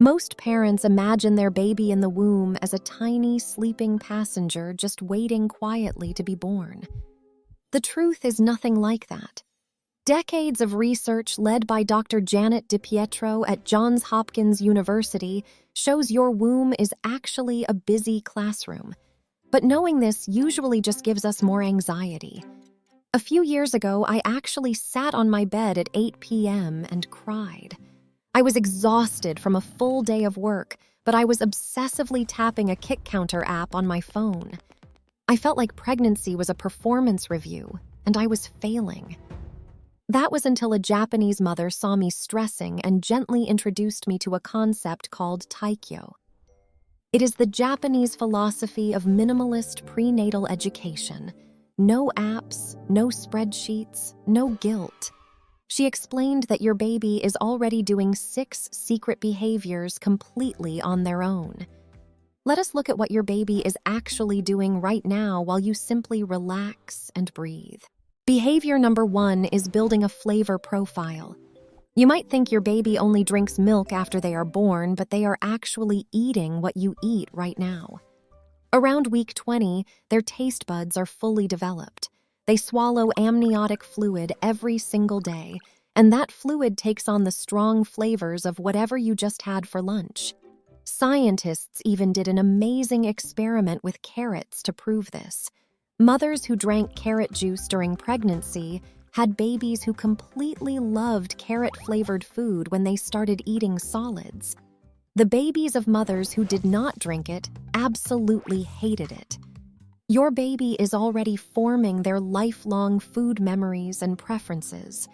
Most parents imagine their baby in the womb as a tiny, sleeping passenger just waiting quietly to be born. The truth is nothing like that. Decades of research led by Dr. Janet DiPietro at Johns Hopkins University shows your womb is actually a busy classroom. But knowing this usually just gives us more anxiety. A few years ago, I actually sat on my bed at 8 p.m. and cried. I was exhausted from a full day of work, but I was obsessively tapping a kick counter app on my phone. I felt like pregnancy was a performance review, and I was failing. That was until a Japanese mother saw me stressing and gently introduced me to a concept called Taikyo. It is the Japanese philosophy of minimalist prenatal education. No apps, no spreadsheets, no guilt. She explained that your baby is already doing 6 secret behaviors completely on their own. Let us look at what your baby is actually doing right now while you simply relax and breathe. Behavior number 1 is building a flavor profile. You might think your baby only drinks milk after they are born, but they are actually eating what you eat right now. Around week 20, their taste buds are fully developed. They swallow amniotic fluid every single day, and that fluid takes on the strong flavors of whatever you just had for lunch. Scientists even did an amazing experiment with carrots to prove this. Mothers who drank carrot juice during pregnancy had babies who completely loved carrot-flavored food when they started eating solids. The babies of mothers who did not drink it absolutely hated it. Your baby is already forming their lifelong food memories and preferences.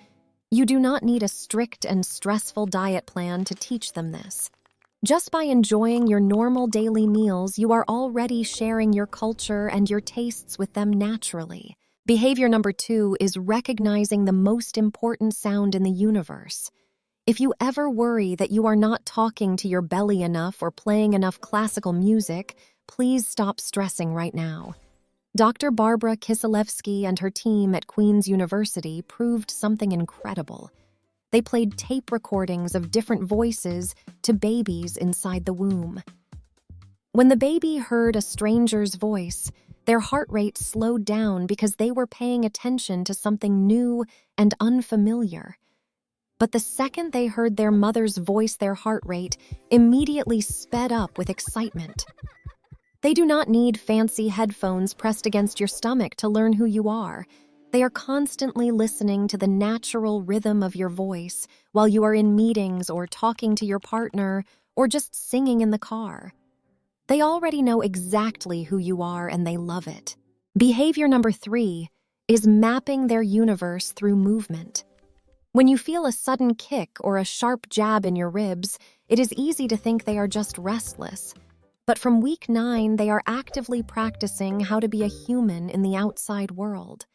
You do not need a strict and stressful diet plan to teach them this. Just by enjoying your normal daily meals, you are already sharing your culture and your tastes with them naturally. Behavior number 2 is recognizing the most important sound in the universe. If you ever worry that you are not talking to your belly enough or playing enough classical music, please stop stressing right now. Dr. Barbara Kiselewski and her team at Queen's University proved something incredible. They played tape recordings of different voices to babies inside the womb. When the baby heard a stranger's voice, their heart rate slowed down because they were paying attention to something new and unfamiliar. But the second they heard their mother's voice, their heart rate immediately sped up with excitement. They do not need fancy headphones pressed against your stomach to learn who you are. They are constantly listening to the natural rhythm of your voice while you are in meetings or talking to your partner or just singing in the car. They already know exactly who you are and they love it. Behavior number 3 is mapping their universe through movement. When you feel a sudden kick or a sharp jab in your ribs, it is easy to think they are just restless. But from week 9, they are actively practicing how to be a human in the outside world.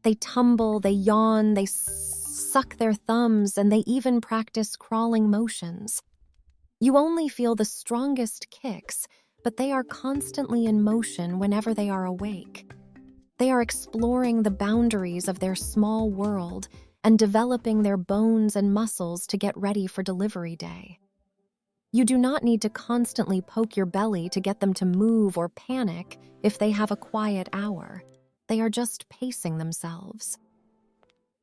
They tumble, they yawn, they suck their thumbs, and they even practice crawling motions. You only feel the strongest kicks, but they are constantly in motion whenever they are awake. They are exploring the boundaries of their small world and developing their bones and muscles to get ready for delivery day. You do not need to constantly poke your belly to get them to move or panic if they have a quiet hour. They are just pacing themselves.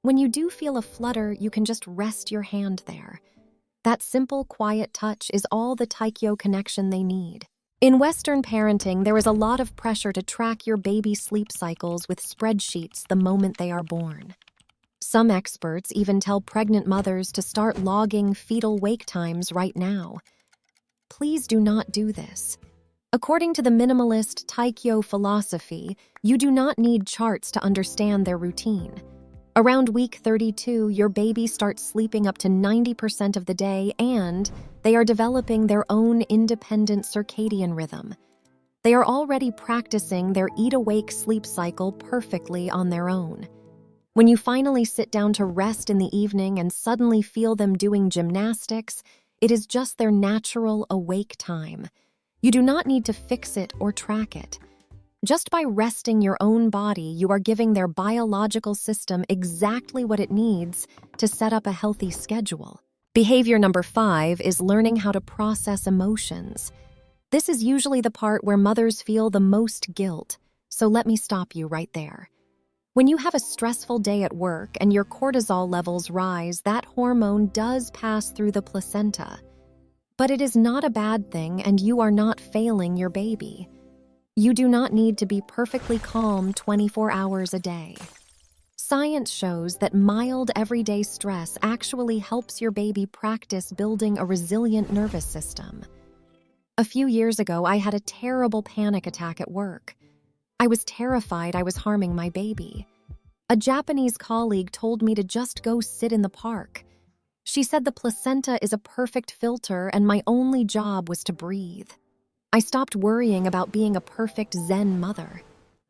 When you do feel a flutter, you can just rest your hand there. That simple, quiet touch is all the Taikyo connection they need. In Western parenting, there is a lot of pressure to track your baby sleep cycles with spreadsheets the moment they are born. Some experts even tell pregnant mothers to start logging fetal wake times right now. Please do not do this. According to the minimalist Taikyo philosophy, you do not need charts to understand their routine. Around week 32, your baby starts sleeping up to 90% of the day and they are developing their own independent circadian rhythm. They are already practicing their eat-awake sleep cycle perfectly on their own. When you finally sit down to rest in the evening and suddenly feel them doing gymnastics, it is just their natural awake time. You do not need to fix it or track it. Just by resting your own body, you are giving their biological system exactly what it needs to set up a healthy schedule. Behavior number 5 is learning how to process emotions. This is usually the part where mothers feel the most guilt, so let me stop you right there. When you have a stressful day at work and your cortisol levels rise, that hormone does pass through the placenta. But it is not a bad thing, and you are not failing your baby. You do not need to be perfectly calm 24 hours a day. Science shows that mild everyday stress actually helps your baby practice building a resilient nervous system. A few years ago, I had a terrible panic attack at work. I was terrified I was harming my baby. A Japanese colleague told me to just go sit in the park. She said the placenta is a perfect filter and my only job was to breathe. I stopped worrying about being a perfect Zen mother.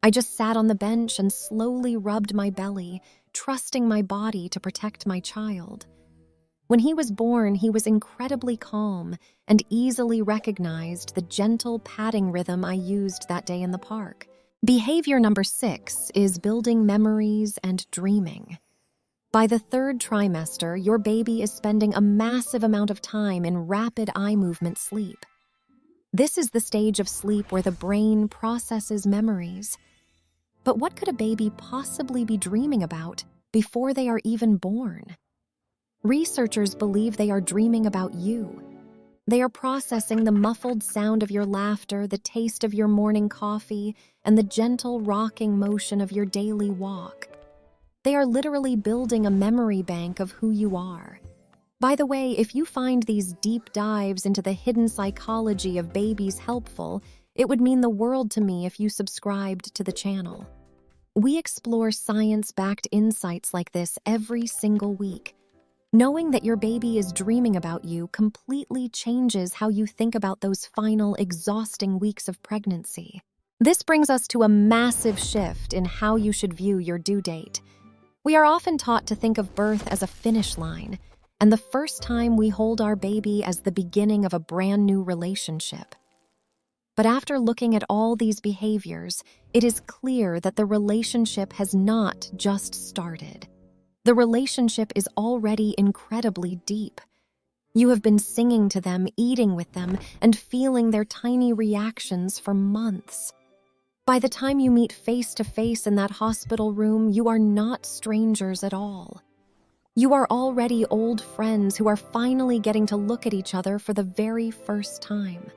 I just sat on the bench and slowly rubbed my belly, trusting my body to protect my child. When he was born, he was incredibly calm and easily recognized the gentle patting rhythm I used that day in the park. Behavior number 6 is building memories and dreaming. By the 3rd trimester, your baby is spending a massive amount of time in rapid eye movement sleep. This is the stage of sleep where the brain processes memories. But what could a baby possibly be dreaming about before they are even born? Researchers believe they are dreaming about you. They are processing the muffled sound of your laughter, the taste of your morning coffee, and the gentle rocking motion of your daily walk. They are literally building a memory bank of who you are. By the way, if you find these deep dives into the hidden psychology of babies helpful, it would mean the world to me if you subscribed to the channel. We explore science-backed insights like this every single week. Knowing that your baby is dreaming about you completely changes how you think about those final, exhausting weeks of pregnancy. This brings us to a massive shift in how you should view your due date. We are often taught to think of birth as a finish line, and the first time we hold our baby as the beginning of a brand new relationship. But after looking at all these behaviors, it is clear that the relationship has not just started. The relationship is already incredibly deep. You have been singing to them, eating with them, and feeling their tiny reactions for months. By the time you meet face to face in that hospital room, you are not strangers at all. You are already old friends who are finally getting to look at each other for the very first time.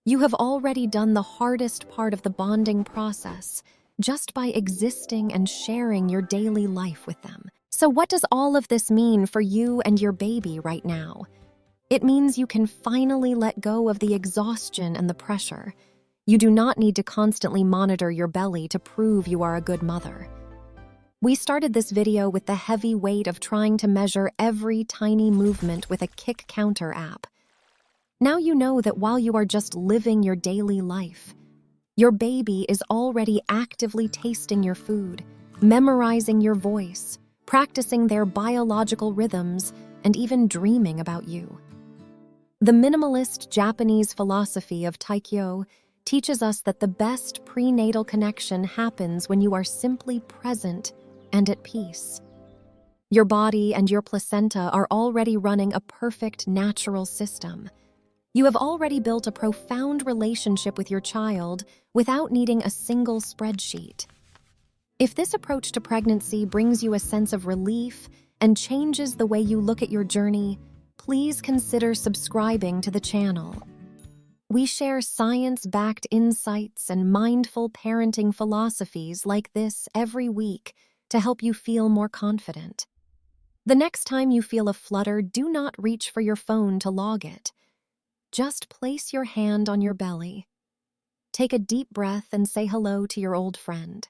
You have already done the hardest part of the bonding process just by existing and sharing your daily life with them. So what does all of this mean for you and your baby right now? It means you can finally let go of the exhaustion and the pressure. You do not need to constantly monitor your belly to prove you are a good mother. We started this video with the heavy weight of trying to measure every tiny movement with a kick counter app. Now you know that while you are just living your daily life, your baby is already actively tasting your food, memorizing your voice, practicing their biological rhythms, and even dreaming about you. The minimalist Japanese philosophy of Taikyo teaches us that the best prenatal connection happens when you are simply present and at peace. Your body and your placenta are already running a perfect natural system. You have already built a profound relationship with your child without needing a single spreadsheet. If this approach to pregnancy brings you a sense of relief and changes the way you look at your journey, please consider subscribing to the channel. We share science-backed insights and mindful parenting philosophies like this every week to help you feel more confident. The next time you feel a flutter, do not reach for your phone to log it. Just place your hand on your belly. Take a deep breath and say hello to your old friend.